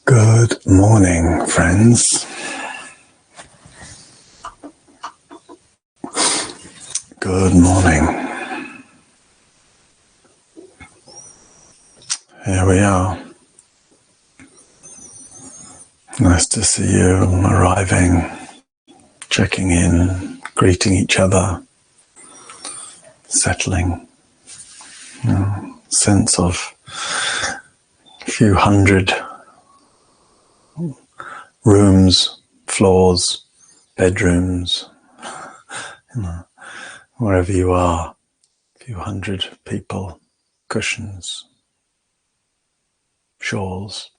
Good morning, friends. Good morning. Here we are. Nice to see you arriving, checking in, greeting each other, settling. Sense of a few hundred rooms, floors, bedrooms, wherever you are, a few hundred people, cushions, shawls,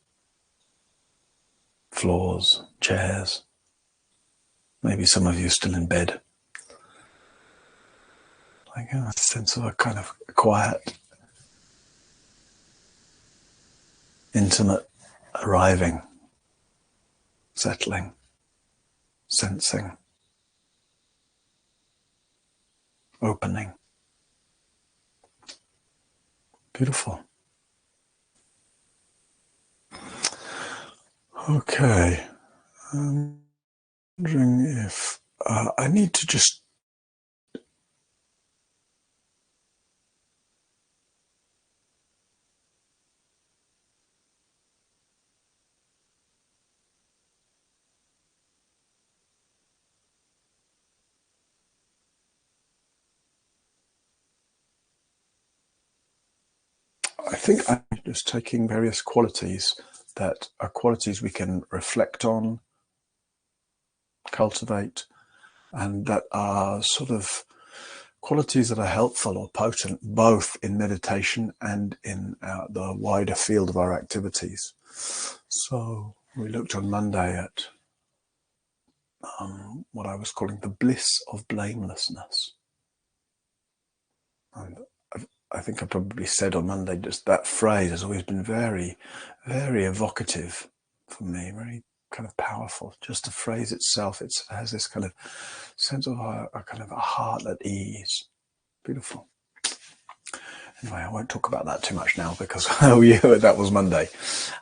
floors, chairs. Maybe some of you still in bed. Like a sense of a kind of quiet, intimate arriving, settling, sensing, opening. Beautiful. Okay. I'm wondering if I need to just I think I'm just taking various qualities that are qualities we can reflect on, cultivate, and that are sort of qualities that are helpful or potent both in meditation and in the wider field of our activities. So we looked on Monday at what I was calling the bliss of blamelessness. And I think I probably said on Monday, just that phrase has always been very, very evocative for me, very kind of powerful. Just the phrase itself, it has this kind of sense of a kind of a heart at ease. Beautiful. Anyway, I won't talk about that too much now because, oh yeah, that was Monday.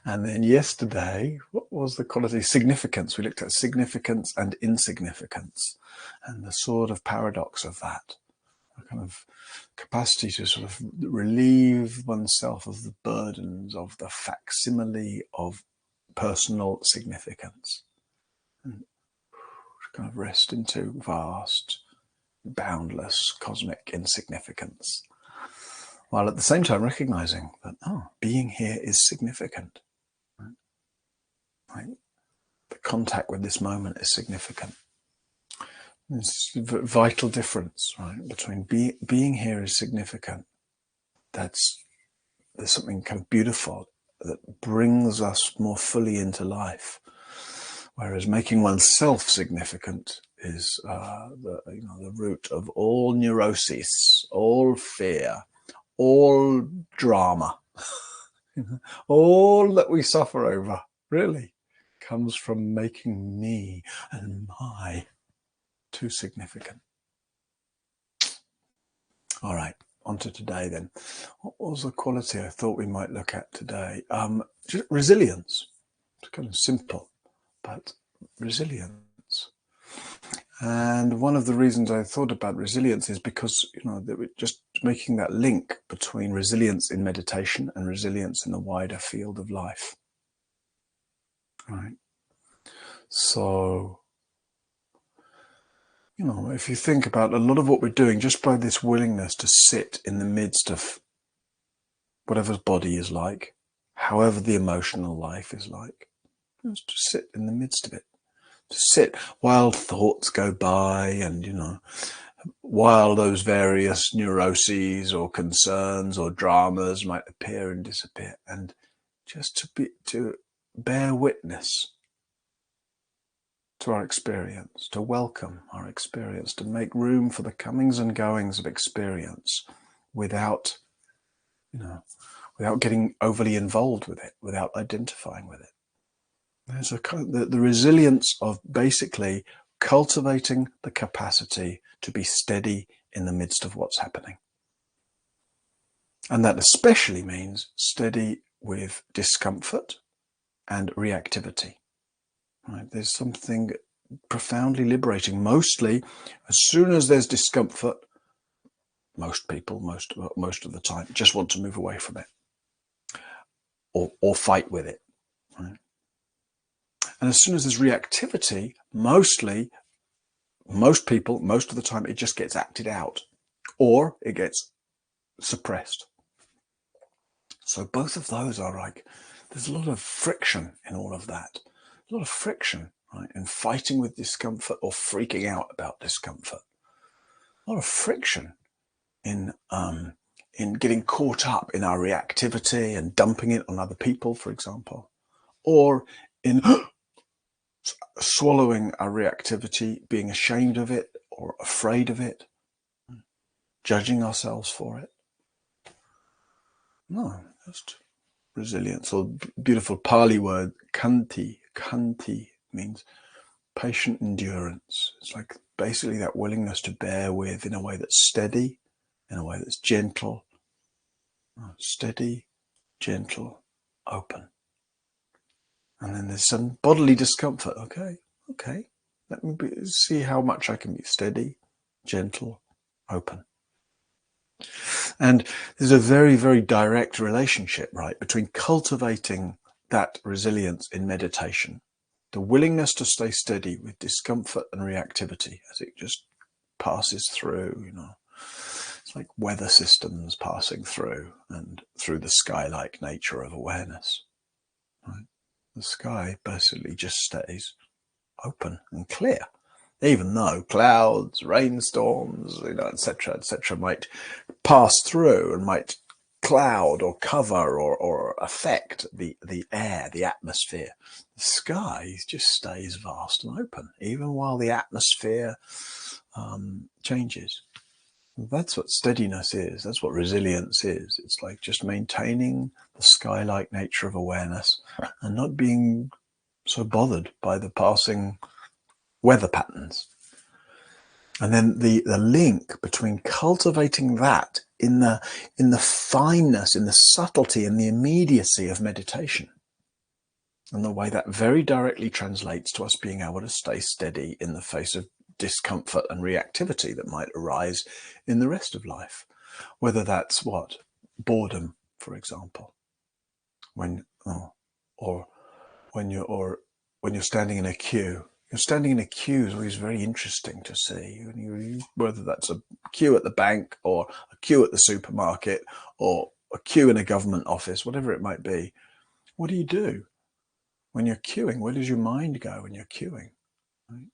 And then yesterday, what was the quality? Significance. We looked at significance and insignificance and the sort of paradox of that. A kind of capacity to sort of relieve oneself of the burdens of the facsimile of personal significance and kind of rest into vast, boundless cosmic insignificance, while at the same time recognizing that, being here is significant. Right? The contact with this moment is significant. It's a vital difference, right? Between being here is significant. There's something kind of beautiful that brings us more fully into life. Whereas making oneself significant is the root of all neuroses, all fear, all drama, all that we suffer over, really, comes from making me and my too significant. All right, on to today then. What was the quality I thought we might look at today? Just resilience. It's kind of simple, but resilience. And one of the reasons I thought about resilience is because, that we're just making that link between resilience in meditation and resilience in the wider field of life. Right. So, if you think about a lot of what we're doing, just by this willingness to sit in the midst of whatever's body is like, however the emotional life is like, just to sit in the midst of it, to sit while thoughts go by and, while those various neuroses or concerns or dramas might appear and disappear, and just to bear witness to our experience, to welcome our experience, to make room for the comings and goings of experience without getting overly involved with it, without identifying with it. There's a kind of the resilience of basically cultivating the capacity to be steady in the midst of what's happening. And that especially means steady with discomfort and reactivity. Right? There's something profoundly liberating. Mostly, as soon as there's discomfort, most people, most of the time, just want to move away from it or fight with it. Right? And as soon as there's reactivity, most people, most of the time, it just gets acted out or it gets suppressed. So both of those are like, there's a lot of friction in all of that. A lot of friction, right? In fighting with discomfort or freaking out about discomfort. A lot of friction in getting caught up in our reactivity and dumping it on other people, for example, or in swallowing our reactivity, being ashamed of it or afraid of it, judging ourselves for it. No, just resilience, or beautiful Pali word, khanti. Khanti means patient endurance. It's like basically that willingness to bear with in a way that's steady, in a way that's gentle. Steady, gentle, open. And then there's some bodily discomfort. Okay. Let me see how much I can be steady, gentle, open. And there's a very, very direct relationship, right, between cultivating that resilience in meditation, the willingness to stay steady with discomfort and reactivity as it just passes through, you know. It's like weather systems passing through and through the sky-like nature of awareness. Right? The sky basically just stays open and clear, even though clouds, rainstorms, you know, etc., might pass through and might cloud or cover or affect the air, the atmosphere. The sky just stays vast and open, even while the atmosphere changes. That's what steadiness is. That's what resilience is. It's like just maintaining the sky-like nature of awareness and not being so bothered by the passing weather patterns. And then the link between cultivating that in the fineness, in the subtlety, in the immediacy of meditation, and the way that very directly translates to us being able to stay steady in the face of discomfort and reactivity that might arise in the rest of life, whether that's what, boredom, for example, when you're standing in a queue. You're standing in a queue is always very interesting to see, whether that's a queue at the bank or a queue at the supermarket or a queue in a government office, whatever it might be. What do you do when you're queuing? Where does your mind go when you're queuing? Right?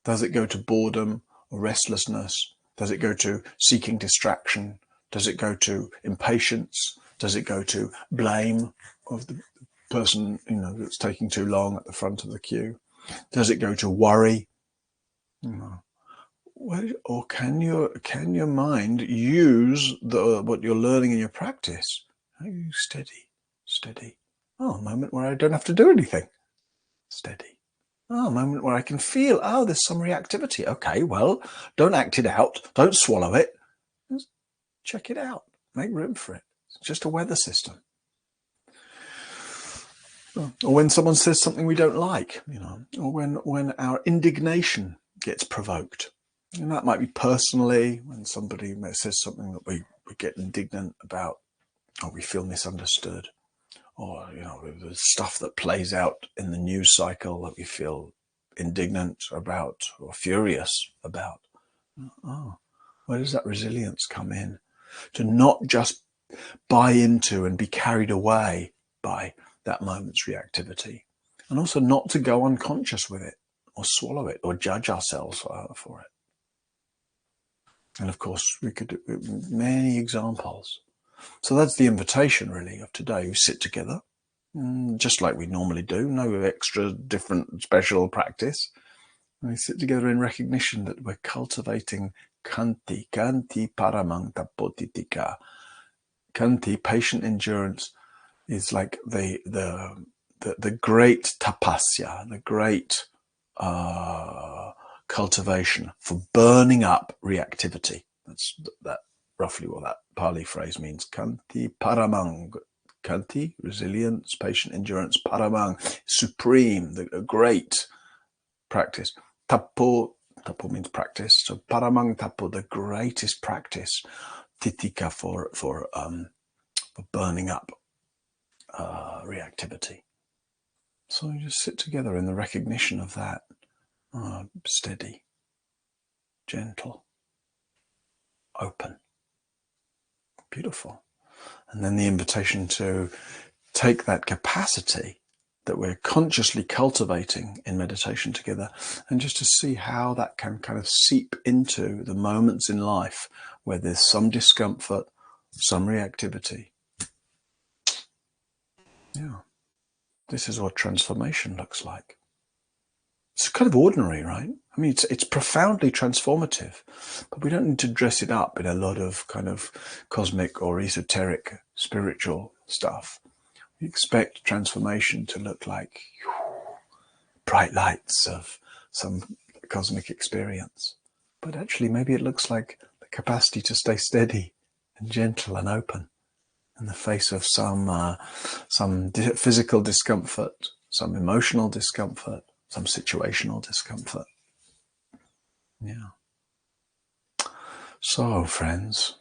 Does it go to boredom or restlessness? Does it go to seeking distraction? Does it go to impatience? Does it go to blame of the person, you know, that's taking too long at the front of the queue? Does it go to worry? No. Or can your mind use what you're learning in your practice? Are you steady? Oh, a moment where I don't have to do anything. Steady. Oh, a moment where I can feel, oh, there's some reactivity. Okay, well, don't act it out. Don't swallow it. Just check it out. Make room for it. It's just a weather system. Or when someone says something we don't like, you know, or when our indignation gets provoked. And that might be personally, when somebody says something that we get indignant about, or we feel misunderstood, or, you know, the stuff that plays out in the news cycle that we feel indignant about or furious about. Oh, where does that resilience come in? To not just buy into and be carried away by that moment's reactivity, and also not to go unconscious with it or swallow it or judge ourselves for it. And of course, we could do many examples. So that's the invitation really of today. We sit together just like we normally do, no extra different special practice. And we sit together in recognition that we're cultivating khanti paramang tapotitika. Khanti, patient endurance, is like the great tapasya, the great cultivation for burning up reactivity. That's roughly what that Pali phrase means. Khanti paramang Kanti, resilience, patient endurance. Paramang, supreme, the great practice. Tapo, tapo means practice. So paramang tapo, the greatest practice. Titika for burning up reactivity. So you just sit together in the recognition of that. Steady, gentle, open. Beautiful. And then the invitation to take that capacity that we're consciously cultivating in meditation together, and just to see how that can kind of seep into the moments in life where there's some discomfort, some reactivity. Yeah, this is what transformation looks like. It's kind of ordinary, right? I mean, it's profoundly transformative, but we don't need to dress it up in a lot of kind of cosmic or esoteric spiritual stuff. We expect transformation to look like bright lights of some cosmic experience. But actually, maybe it looks like the capacity to stay steady and gentle and open in the face of some physical discomfort, some emotional discomfort, some situational discomfort. Yeah. So, friends,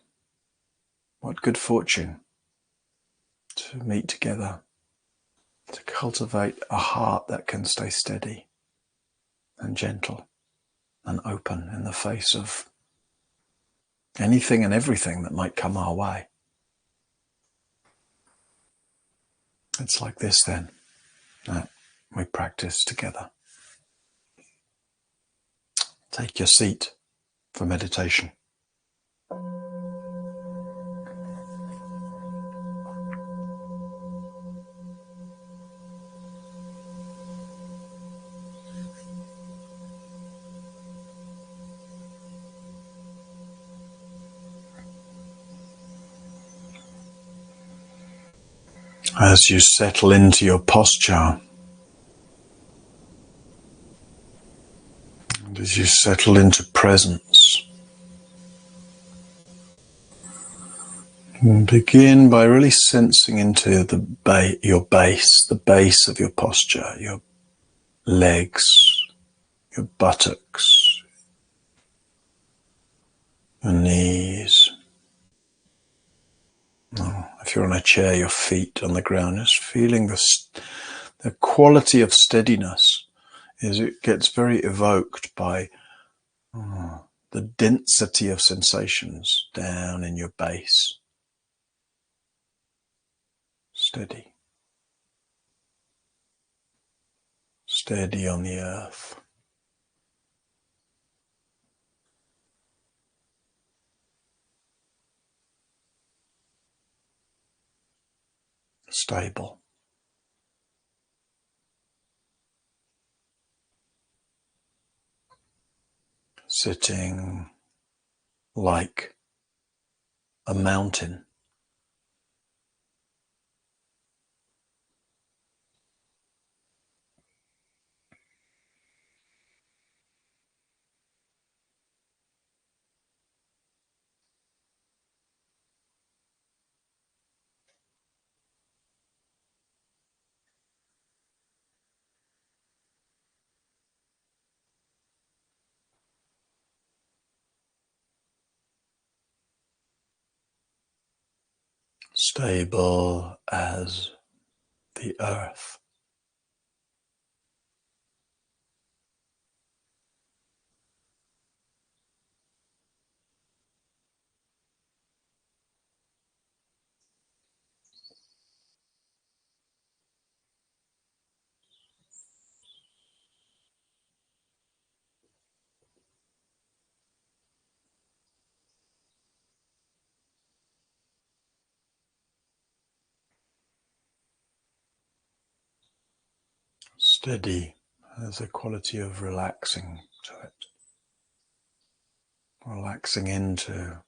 what good fortune to meet together, to cultivate a heart that can stay steady and gentle and open in the face of anything and everything that might come our way. It's like this then that we practice together. Take your seat for meditation. As you settle into your posture, and as you settle into presence, begin by really sensing into your base, the base of your posture, your legs, your buttocks, your knees. If you're on a chair, your feet on the ground, just feeling the quality of steadiness is it gets very evoked by the density of sensations down in your base. Steady. Steady on the earth. Stable. Sitting like a mountain. Stable as the earth. Steady has a quality of relaxing to it. Relaxing into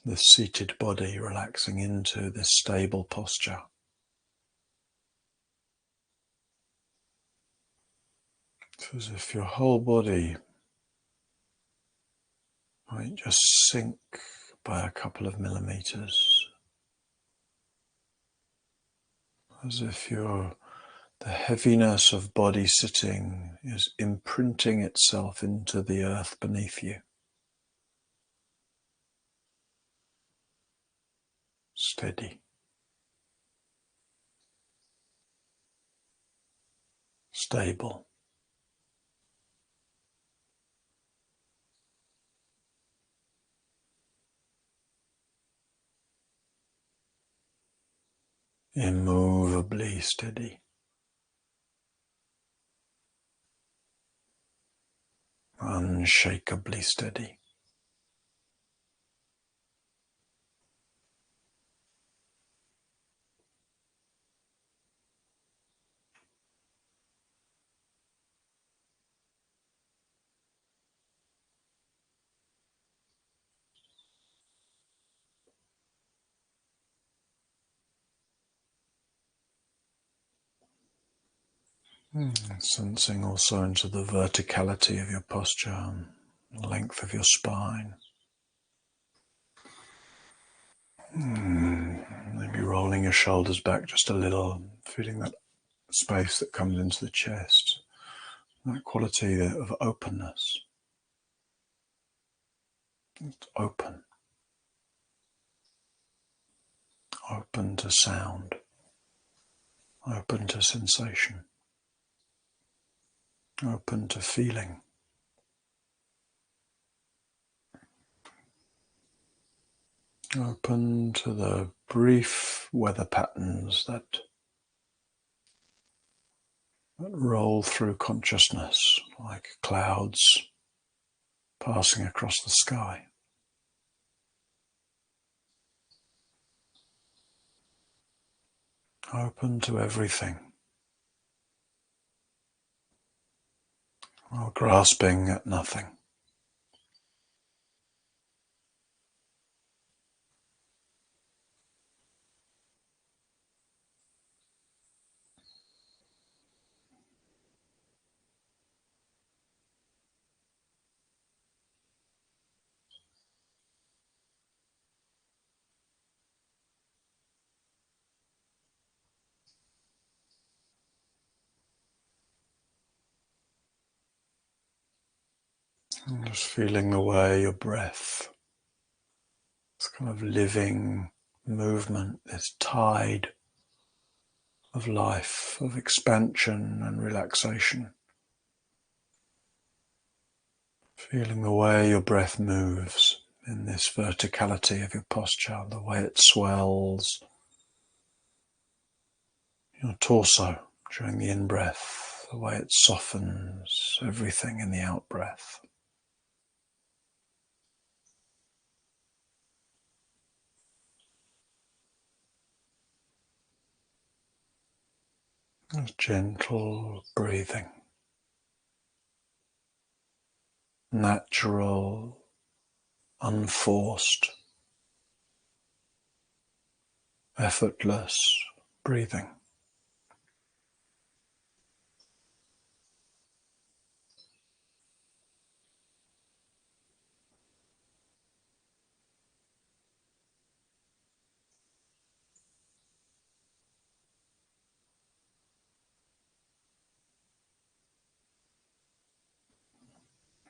the seated body, relaxing into this stable posture. It's as if your whole body might just sink by a couple of millimeters. as if the heaviness of body sitting is imprinting itself into the earth beneath you. Steady. Stable. Immovably steady. Unshakably steady. Sensing also into the verticality of your posture and the length of your spine. Maybe rolling your shoulders back just a little, feeling that space that comes into the chest, that quality of openness. It's open to sound, open to sensation, open to feeling. Open to the brief weather patterns that roll through consciousness like clouds passing across the sky. Open to everything, while grasping at nothing. And just feeling the way your breath, this kind of living movement, this tide of life, of expansion and relaxation. Feeling the way your breath moves in this verticality of your posture, the way it swells your torso during the in-breath, the way it softens everything in the out-breath. Gentle breathing, natural, unforced, effortless breathing.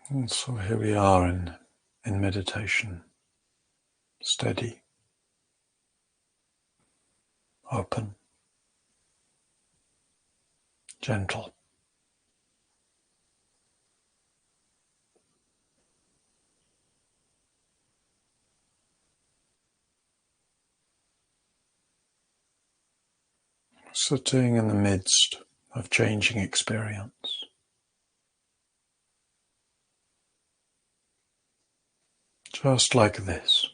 And so here we are in meditation, steady, open, gentle. Sitting in the midst of changing experience. Just like this.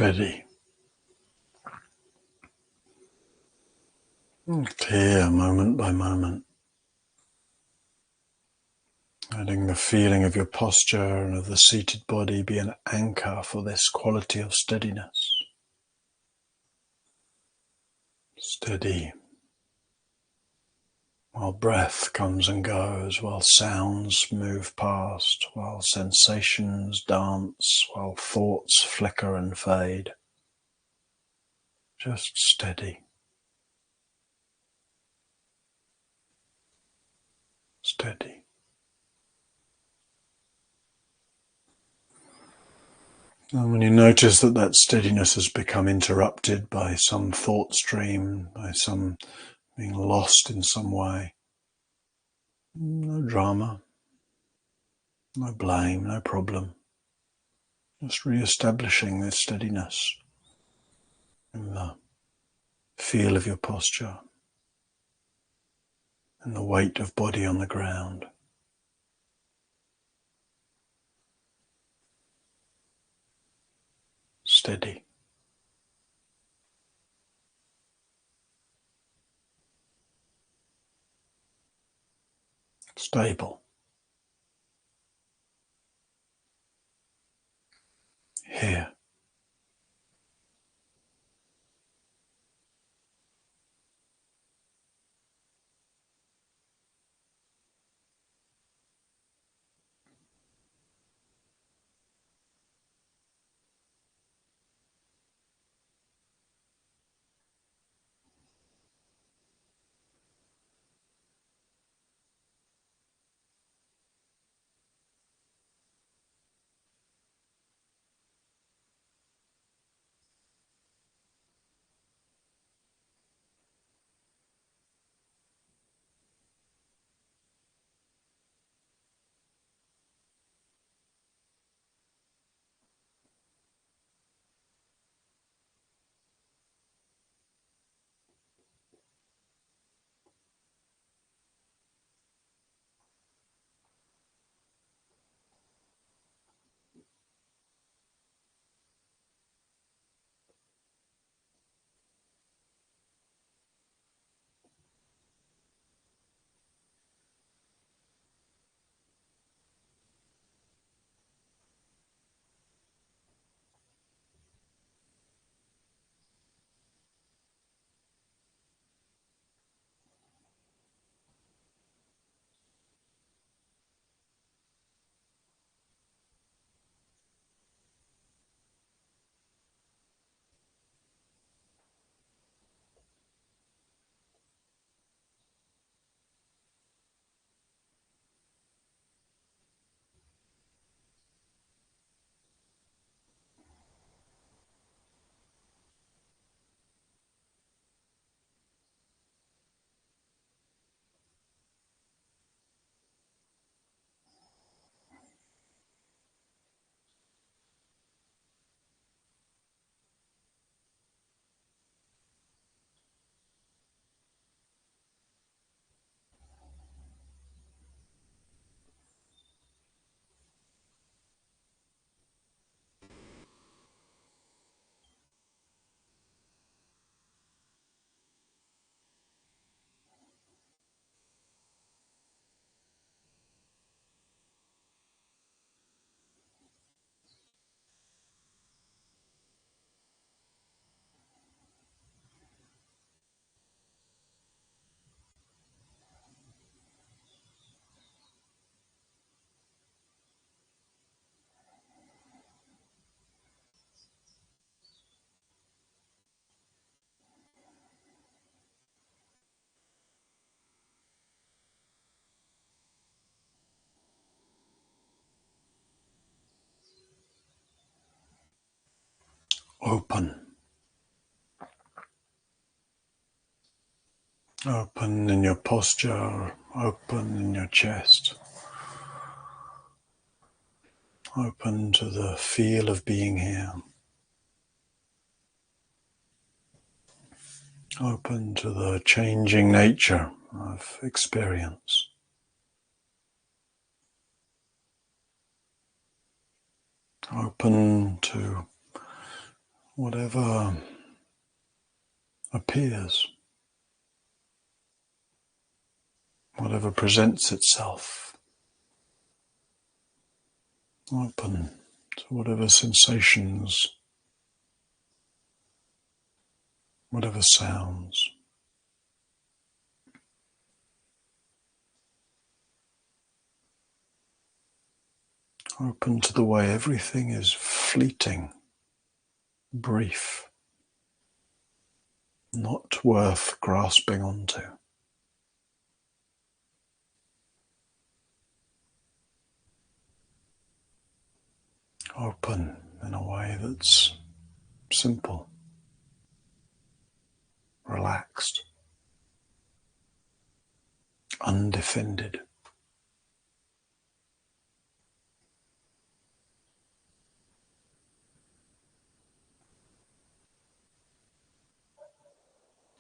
steady, clear moment by moment. Letting the feeling of your posture and of the seated body be an anchor for this quality of steadiness. Steady, while breath comes and goes, while sounds move past, while sensations dance, while thoughts flicker and fade. Just steady. Steady. And when you notice that that steadiness has become interrupted by some thought stream, by some being lost in some way, no drama, no blame, no problem. Just re-establishing this steadiness in the feel of your posture and the weight of body on the ground. Steady. Stable. Here. Open. Open in your posture, open in your chest. Open to the feel of being here. Open to the changing nature of experience. Open to whatever appears, whatever presents itself. Open to whatever sensations, whatever sounds. Open to the way everything is fleeting, brief, not worth grasping onto. Open in a way that's simple, relaxed, undefended.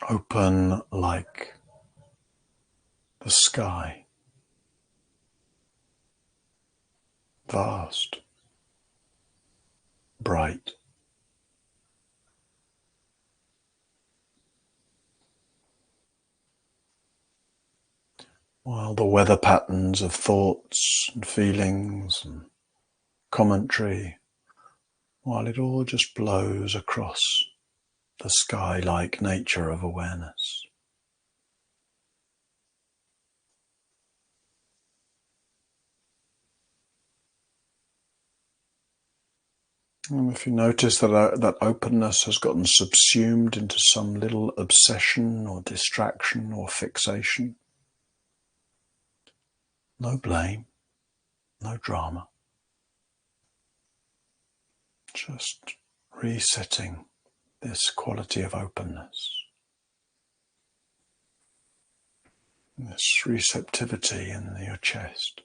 Open like the sky, vast, bright. While the weather patterns of thoughts and feelings and commentary, while it all just blows across the sky-like nature of awareness. And if you notice that that openness has gotten subsumed into some little obsession or distraction or fixation, no blame, no drama. Just resetting this quality of openness, this receptivity in your chest.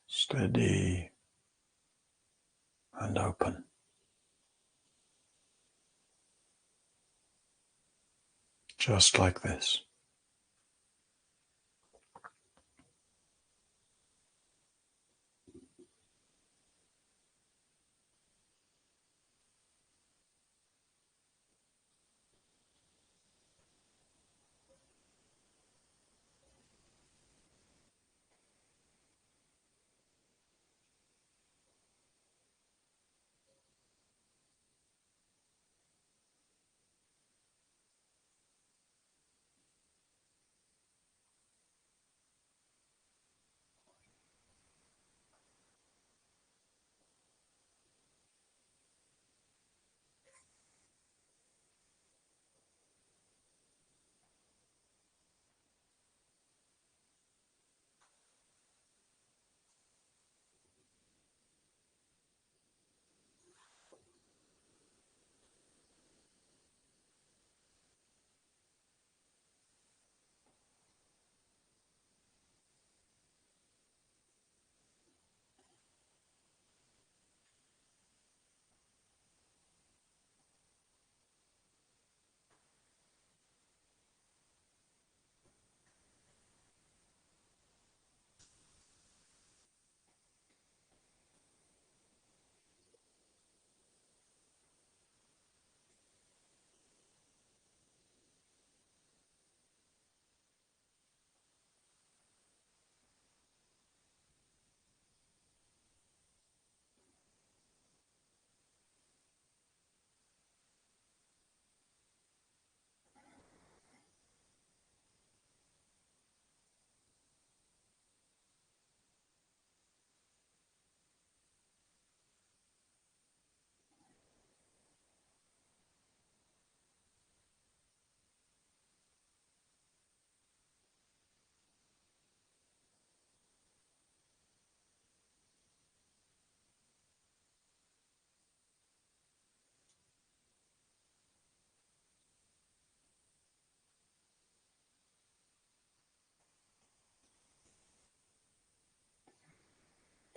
Steady and open. Just like this.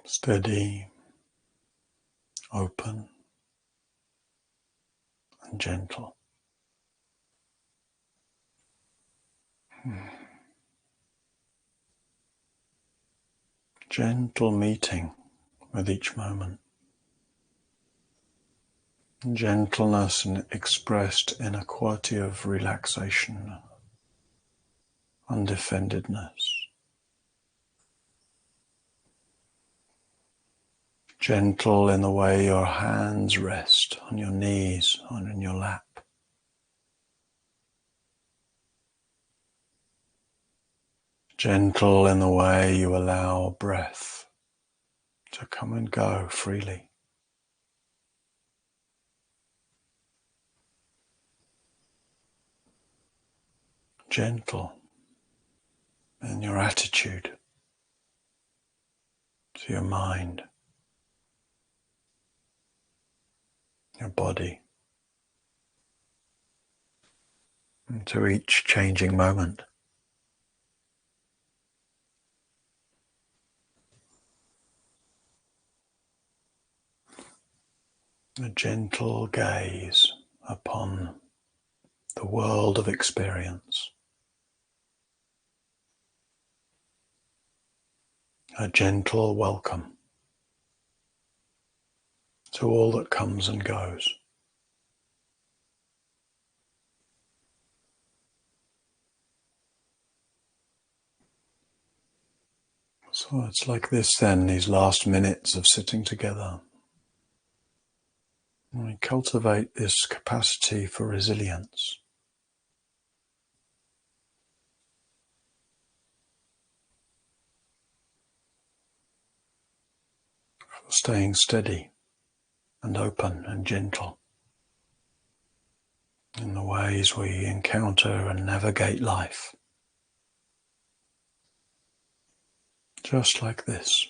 Steady, open, and gentle. gentle meeting with each moment. Gentleness and expressed in a quality of relaxation, undefendedness. Gentle in the way your hands rest on your knees or in your lap. Gentle in the way you allow breath to come and go freely. Gentle in your attitude to your mind, your body, and to each changing moment. A gentle gaze upon the world of experience. A gentle welcome to all that comes and goes. So it's like this then, these last minutes of sitting together. We cultivate this capacity for resilience, for staying steady and open and gentle in the ways we encounter and navigate life. Just like this.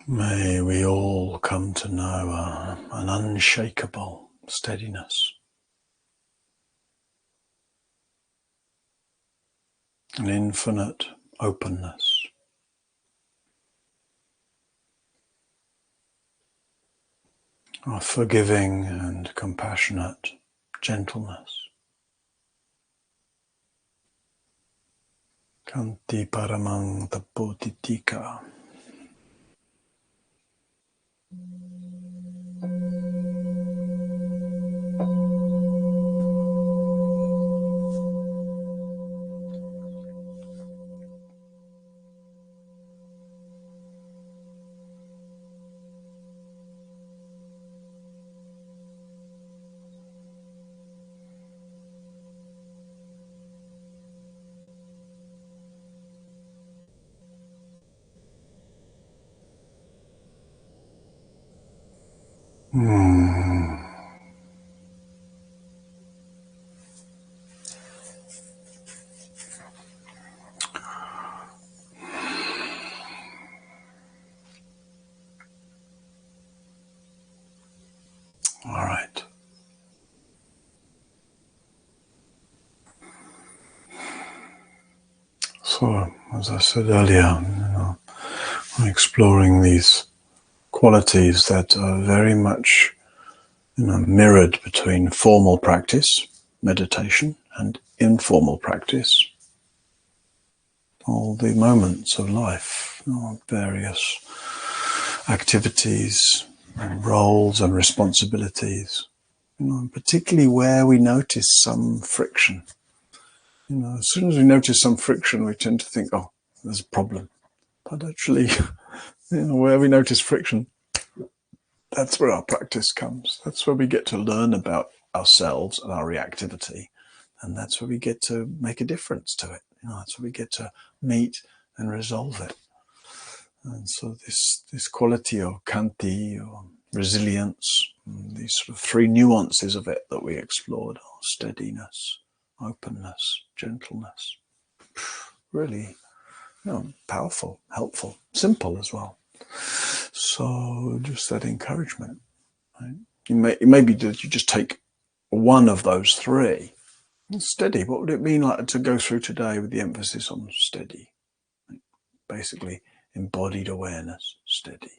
May we all come to know an unshakable steadiness, an infinite openness, a forgiving and compassionate gentleness. Kanti paramang tapotitika. All right. So, as I said earlier, I'm exploring these qualities that are very much mirrored between formal practice, meditation, and informal practice. All the moments of life, various activities, and roles and responsibilities, particularly where we notice some friction. As soon as we notice some friction, we tend to think, oh, there's a problem. But actually, where we notice friction, that's where our practice comes. That's where we get to learn about ourselves and our reactivity. And that's where we get to make a difference to it. That's where we get to meet and resolve it. And so this quality of khanti, or resilience, these sort of three nuances of it that we explored, steadiness, openness, gentleness, really powerful, helpful, simple as well. So just that encouragement. Right? It may be that you just take one of those three. Steady, what would it mean like to go through today with the emphasis on steady? Basically, embodied awareness, steady.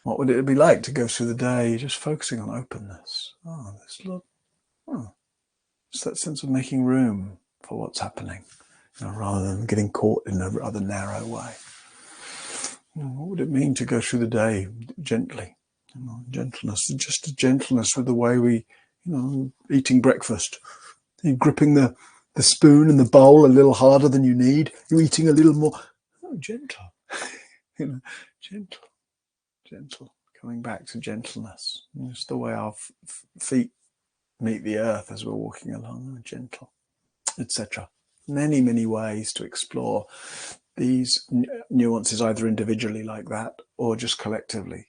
What would it be like to go through the day just focusing on openness? It's that sense of making room for what's happening, rather than getting caught in a rather narrow way. What would it mean to go through the day gently? Gentleness, just a gentleness with the way we, eating breakfast. You're gripping the spoon and the bowl a little harder than you need. You're eating a little more. Gentle. Gentle. Coming back to gentleness. Just the way our feet meet the earth as we're walking along. Gentle, etc. Many, many ways to explore these nuances, either individually like that or just collectively.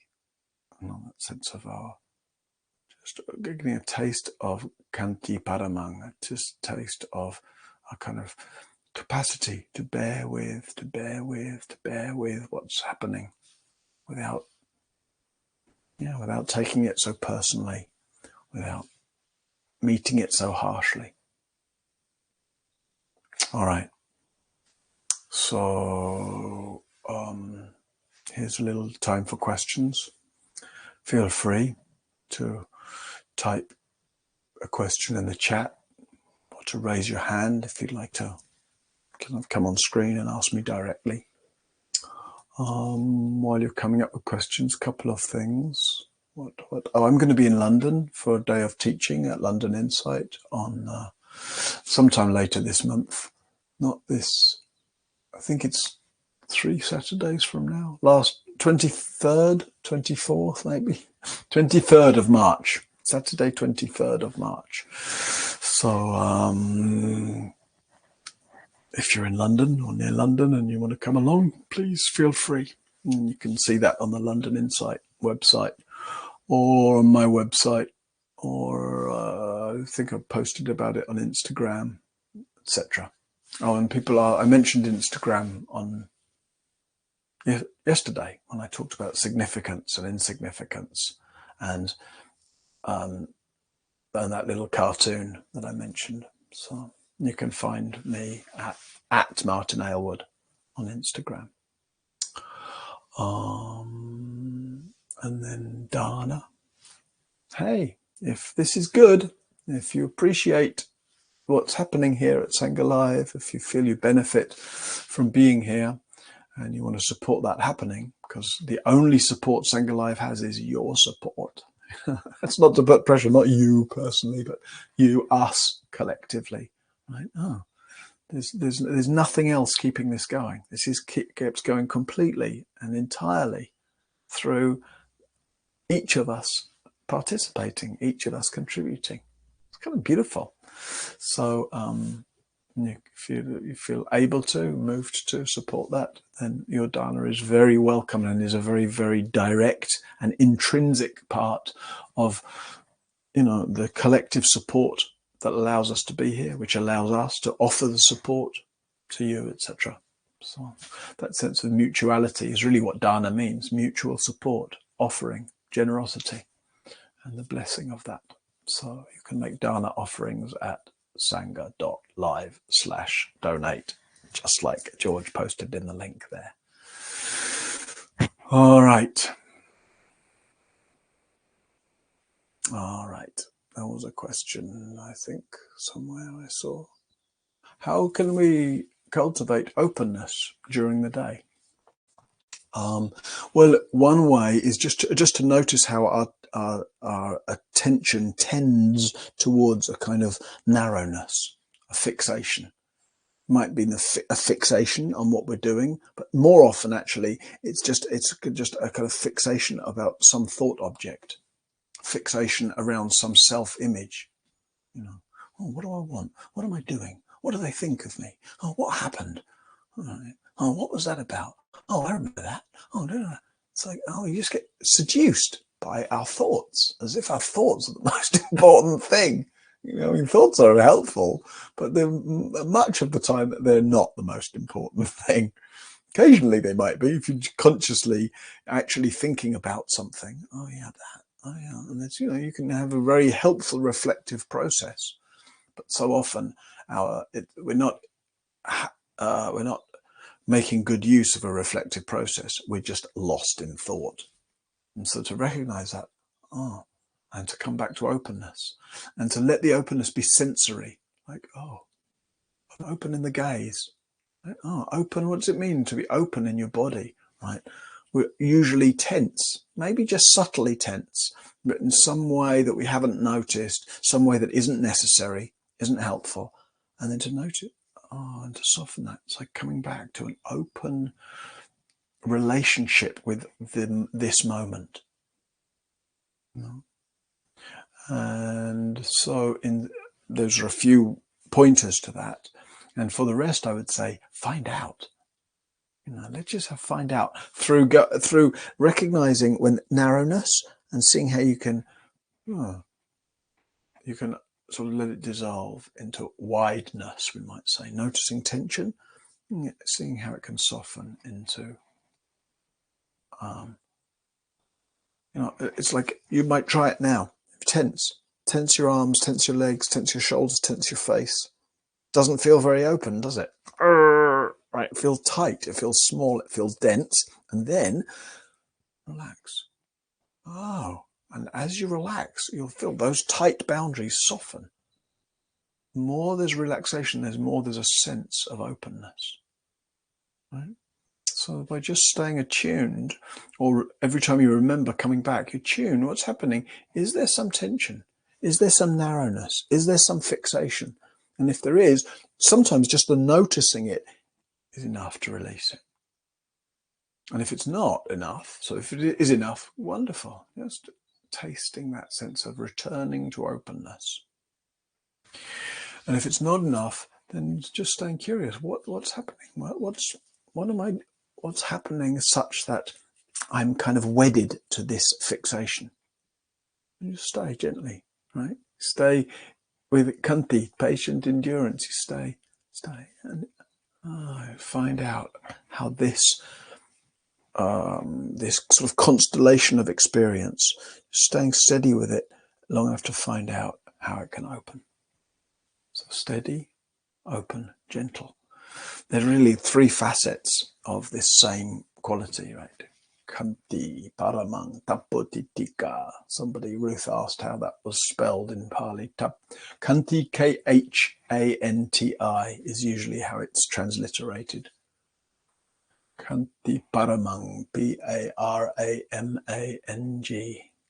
That sense of our just getting a taste of khanti paramang, just a taste of a kind of capacity to bear with what's happening without taking it so personally, without meeting it so harshly. All right. So here's a little time for questions. Feel free to type a question in the chat or to raise your hand if you'd like to kind of come on screen and ask me directly. While you're coming up with questions, a couple of things. I'm going to be in London for a day of teaching at London Insight on sometime later this month. Not this, I think it's 3 Saturdays from now. Last 23rd, 24th maybe. 23rd of March. Saturday, 23rd of March. So if you're in London or near London and you want to come along, please feel free. And you can see that on the London Insight website or on my website, or I think I've posted about it on Instagram, etc. Oh, and I mentioned Instagram on yesterday when I talked about significance and insignificance, and that little cartoon that I mentioned. So you can find me at Martin Aylward on Instagram. And then Dana. Hey, if this is good, if you appreciate what's happening here at Sangha Live, if you feel you benefit from being here and you want to support that happening, because the only support Sangha Live has is your support. That's not to put pressure, not you personally, but you, us, collectively. Right? Oh, there's nothing else keeping this going. This keeps going completely and entirely through each of us participating, each of us contributing. It's kind of beautiful. So if you feel able to, moved to support that, then your dana is very welcome and is a very, very direct and intrinsic part of, the collective support that allows us to be here, which allows us to offer the support to you, etc. So that sense of mutuality is really what dana means: mutual support, offering, generosity, and the blessing of that. So you can make dana offerings at sangha.live/donate, just like George posted in the link there. All right. That was a question, I think, somewhere I saw. How can we cultivate openness during the day? Well, one way is just to notice how our attention tends towards a kind of narrowness, a fixation. Might be a fixation on what we're doing, but more often actually it's just a kind of fixation about some thought object, fixation around some self-image. Oh, what do I want? What am I doing? What do they think of me? Oh, what happened? Oh, what was that about? Oh, I remember that. Oh, no. It's like, you just get seduced by our thoughts, as if our thoughts are the most important thing. Thoughts are helpful, but much of the time they're not the most important thing. Occasionally they might be, if you're consciously actually thinking about something. Oh yeah, that. Oh yeah, and it's, you can have a very helpful reflective process. But so often we're not making good use of a reflective process. We're just lost in thought. And so to recognize that, and to come back to openness, and to let the openness be sensory, like, I'm open in the gaze. Open, what does it mean to be open in your body? Right? We're usually tense, maybe just subtly tense, but in some way that we haven't noticed, some way that isn't necessary, isn't helpful. And then to note it, and to soften that. It's like coming back to an open relationship with this moment. And so those are a few pointers to that. And for the rest, I would say, find out. Let's just find out through recognizing when narrowness and seeing how you can sort of let it dissolve into wideness, we might say, noticing tension, seeing how it can soften into, it's like you might try it now. Tense your arms, tense your legs, tense your shoulders, tense your face. Doesn't feel very open, does it? Right, it feels tight, it feels small, it feels dense, and then relax. And as you relax, you'll feel those tight boundaries soften. The more there's relaxation, there's a sense of openness. Right? So by just staying attuned, or every time you remember coming back, you tune what's happening. Is there some tension? Is there some narrowness? Is there some fixation? And if there is, sometimes just the noticing it is enough to release it. And if it's not enough, so if it is enough, wonderful. Just tasting that sense of returning to openness. And if it's not enough, then just staying curious. What's happening? What's happening such that I'm kind of wedded to this fixation? And just stay gently, right? Stay with kanti, patient endurance. You stay, and find out how this this sort of constellation of experience, staying steady with it long enough to find out how it can open. So steady, open, gentle. There are really three facets of this same quality, right? Kanti paramang tapotitika. Somebody, Ruth, asked how that was spelled in Pali. Kanti, Khanti, is usually how it's transliterated. Kanti paramang, Paramang.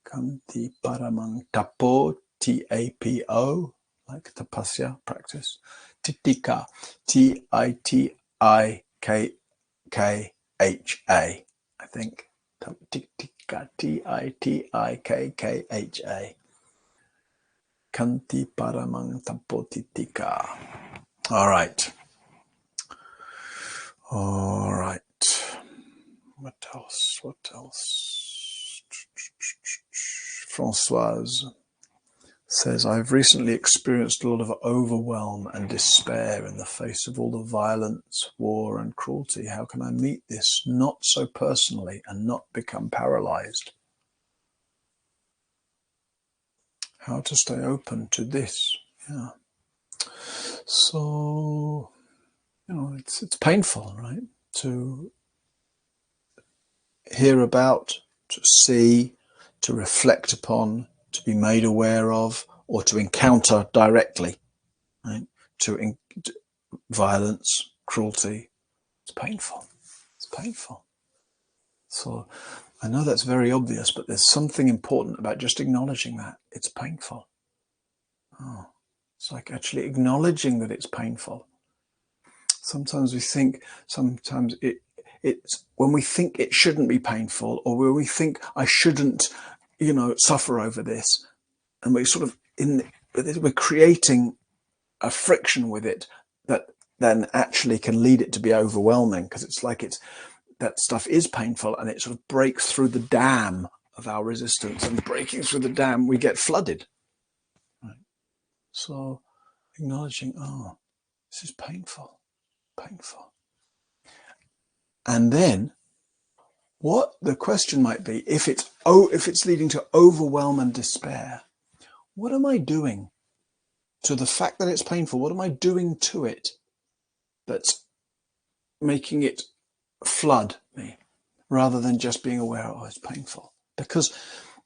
Kanti paramang tapo, Tapo, like tapasya practice. Titika, Titikha, I think. Titika, Titikha. Kanti paramang tapotitika. All right. All right. What else? What else? Françoise says, I've recently experienced a lot of overwhelm and despair in the face of all the violence, war, and cruelty. How can I meet this not so personally and not become paralyzed? How to stay open to this? Yeah. So, it's painful, right? To hear about, to see, to reflect upon, to be made aware of, or to encounter directly, right? Violence, cruelty. It's painful. It's painful. So I know that's very obvious, but there's something important about just acknowledging that it's painful. Oh, it's like actually acknowledging that it's painful. Sometimes we think, it's when we think it shouldn't be painful, or when we think I shouldn't, suffer over this, and we're sort of we're creating a friction with it that then actually can lead it to be overwhelming, because it's like that stuff is painful and it sort of breaks through the dam of our resistance, and breaking through the dam we get flooded. Right? So acknowledging, oh, this is painful. And then what the question might be, if it's leading to overwhelm and despair, what am I doing to the fact that it's painful? What am I doing to it that's making it flood me, rather than just being aware, oh, it's painful? Because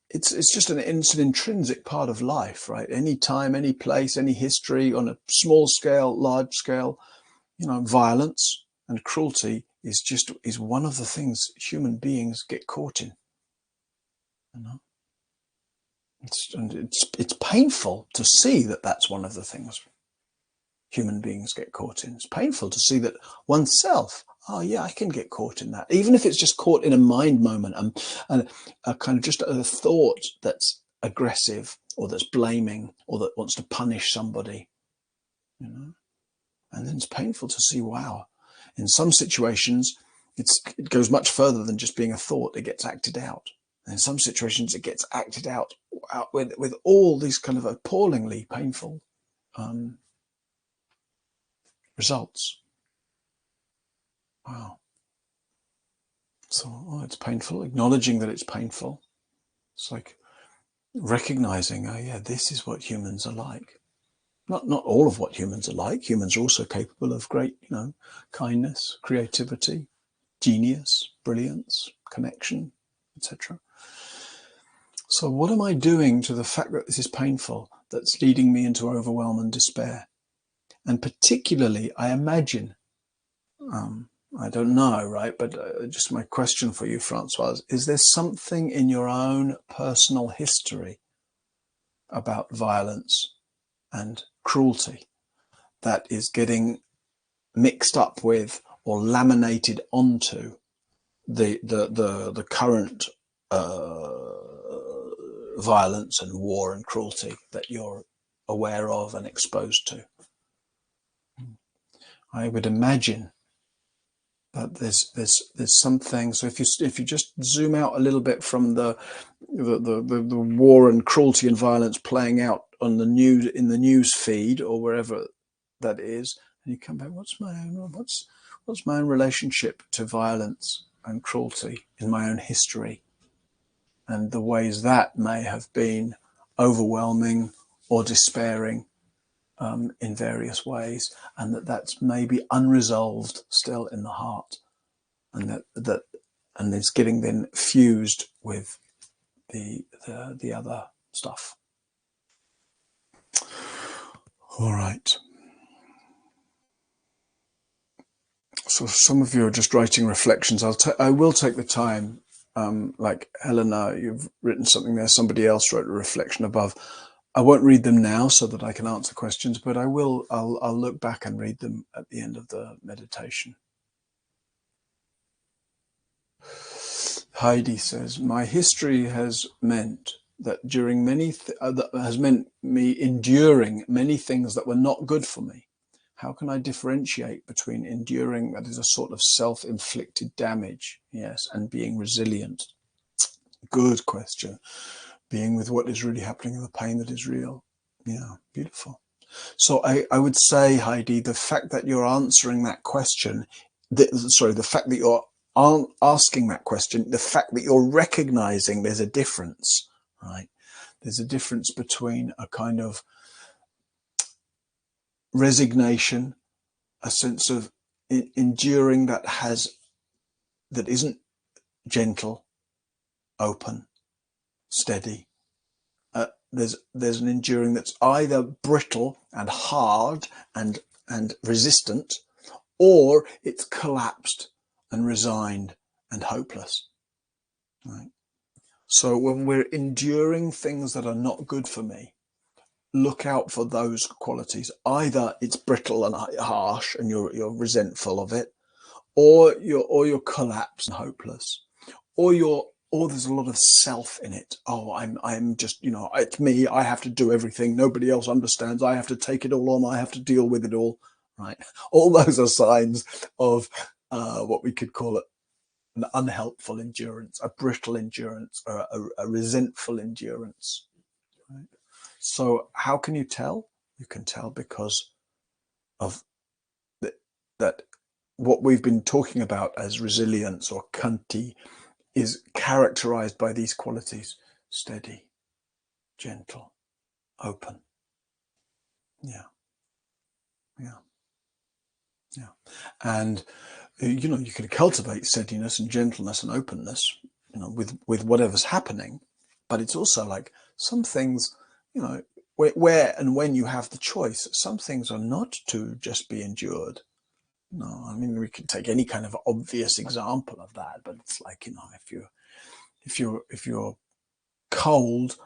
it's just an intrinsic part of life, right? Any time, any place, any history, on a small scale, large scale, violence and cruelty is one of the things human beings get caught in. It's painful to see that that's one of the things human beings get caught in. It's painful to see that oneself, oh yeah, I can get caught in that, even if it's just caught in a mind moment and a kind of just a thought that's aggressive, or that's blaming, or that wants to punish somebody, And then it's painful to see, wow, in some situations it goes much further than just being a thought. It gets acted out. And in some situations it gets acted out with all these kind of appallingly painful results. Wow. So it's painful, acknowledging that it's painful. It's like recognizing, oh yeah, this is what humans are like. Not all of what humans are like. Humans are also capable of great, kindness, creativity, genius, brilliance, connection, etc. So what am I doing to the fact that this is painful that's leading me into overwhelm and despair? And particularly, I imagine, I don't know, right? But just my question for you, Françoise, is there something in your own personal history about violence and cruelty that is getting mixed up with or laminated onto the current violence and war and cruelty that you're aware of and exposed to? I would imagine that there's something. So if you just zoom out a little bit from the war and cruelty and violence playing out on the news, in the news feed or wherever that is, and you come back, what's my own relationship to violence and cruelty in my own history, and the ways that may have been overwhelming or despairing in various ways, and that's maybe unresolved still in the heart, and and it's getting then fused with the other stuff. All right. So some of you are just writing reflections. I will take the time. Like Helena, you've written something there. Somebody else wrote a reflection above. I won't read them now so that I can answer questions, but I will. I'll look back and read them at the end of the meditation. Heidi says, my history has meant that during that has meant me enduring many things that were not good for me. How can I differentiate between enduring, that is a sort of self-inflicted damage, yes, and being resilient? Good question. Being with what is really happening and the pain that is real. Yeah, beautiful. So I would say, Heidi, the fact that you're answering that question, the fact that you're asking that question, the fact that you're recognizing there's a difference, right? There's a difference between a kind of resignation, a sense of enduring that isn't gentle, open, steady. There's an enduring that's either brittle and hard and resistant, or it's collapsed and resigned and hopeless, right? So when we're enduring things that are not good for me, look out for those qualities. Either it's brittle and harsh and you're resentful of it, or you're collapsed and hopeless, or there's a lot of self in it. Oh, I'm just, it's me. I have to do everything. Nobody else understands. I have to take it all on. I have to deal with it all, right? All those are signs of what we could call it an unhelpful endurance, a brittle endurance, or a resentful endurance, right? So how can you tell? You can tell because of that what we've been talking about as resilience or khanti is characterized by these qualities: steady, gentle, open. Yeah. And you can cultivate steadiness and gentleness and openness, with whatever's happening. But it's also like some things, where and when you have the choice, some things are not to just be endured. No, I mean, we can take any kind of obvious example of that, but it's like, if you're cold,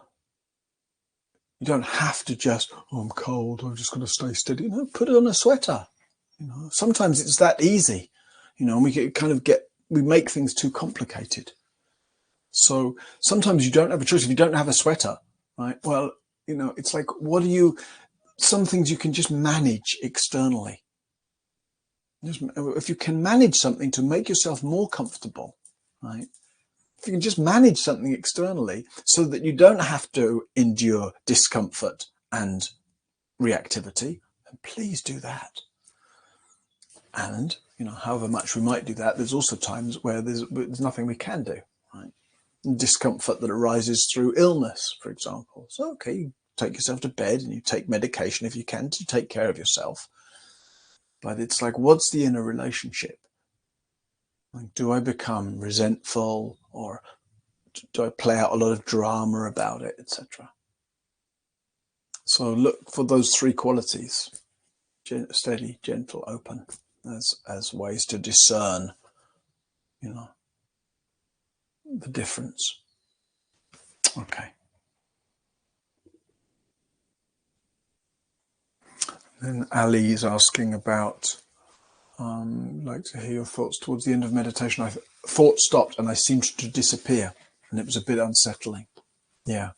you don't have to just, oh, I'm cold, I'm just going to stay steady. No, put on a sweater. Sometimes it's that easy, and we make things too complicated. So sometimes you don't have a choice. If you don't have a sweater, right? Well, it's like, some things you can just manage externally. If you can manage something to make yourself more comfortable, right? If you can just manage something externally so that you don't have to endure discomfort and reactivity, then please do that. And, however much we might do that, there's also times where there's nothing we can do, right? Discomfort that arises through illness, for example. So, okay, you take yourself to bed and you take medication if you can to take care of yourself. But it's like, what's the inner relationship? Like, do I become resentful, or do I play out a lot of drama about it, etc.? So look for those three qualities: steady, gentle, open, as ways to discern, the difference. Okay. Then Ali is asking about, like to hear your thoughts towards the end of meditation. Thought stopped and I seemed to disappear, and it was a bit unsettling. Yeah,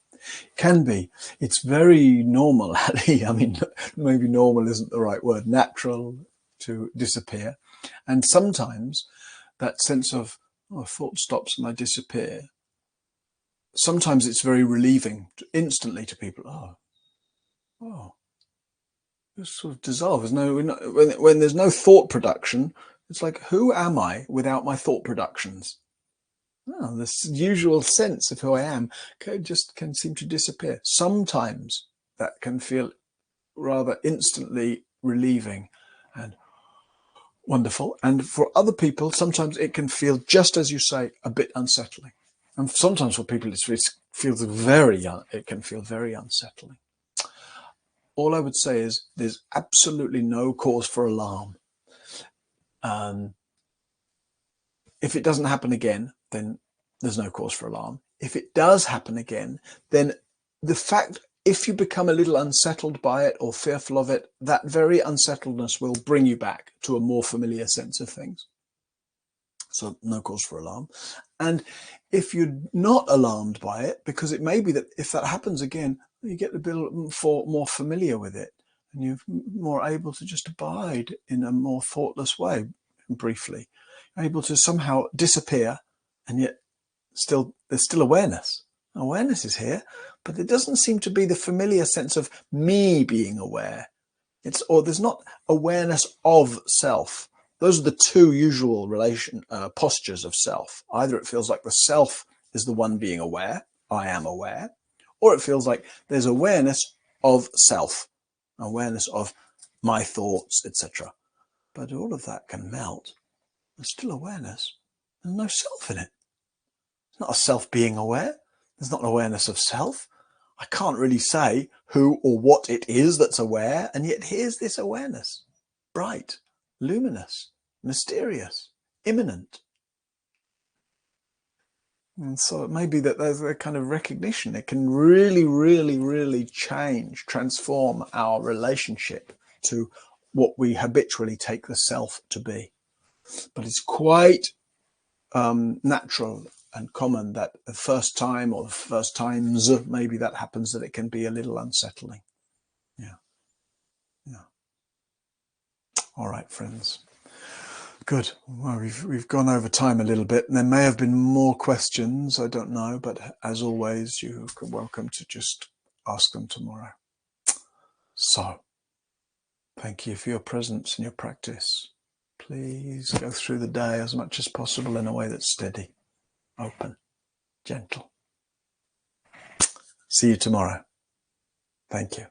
can be. It's very normal, Ali. I mean, maybe normal isn't the right word. Natural to disappear. And sometimes that sense of, thought stops and I disappear, sometimes it's very relieving instantly to people. Oh, just sort of dissolve. When there's no thought production, It's like, who am I without my thought productions? Oh, this usual sense of who I am can seem to disappear. Sometimes that can feel rather instantly relieving and wonderful. And for other people, sometimes it can feel, just as you say, a bit unsettling. And sometimes for people, it can feel very unsettling. All I would say is there's absolutely no cause for alarm. If it doesn't happen again, then there's no cause for alarm. If it does happen again, then the fact, if you become a little unsettled by it or fearful of it, that very unsettledness will bring you back to a more familiar sense of things. So no cause for alarm. And if you're not alarmed by it, because it may be that if that happens again, you get a bit more familiar with it, and you're more able to just abide in a more thoughtless way, briefly, able to somehow disappear, and yet there's still awareness. Awareness is here, but there doesn't seem to be the familiar sense of me being aware. There's not awareness of self. Those are the two usual postures of self. Either it feels like the self is the one being aware, I am aware, or it feels like there's awareness of self, awareness of my thoughts, etc. But all of that can melt. There's still awareness. There's no self in it. It's not a self being aware. There's not an awareness of self. I can't really say who or what it is that's aware, and yet here's this awareness, bright, luminous, mysterious, immanent. And so it may be that there's a kind of recognition. It can really, really, really transform our relationship to what we habitually take the self to be. But it's quite natural and common that the first time or the first times maybe that happens, that it can be a little unsettling. Yeah. All right, friends. Good. Well, we've gone over time a little bit, and there may have been more questions, I don't know, but as always, you're welcome to just ask them tomorrow. So thank you for your presence and your practice. Please go through the day as much as possible in a way that's steady, open, gentle. See you tomorrow. Thank you.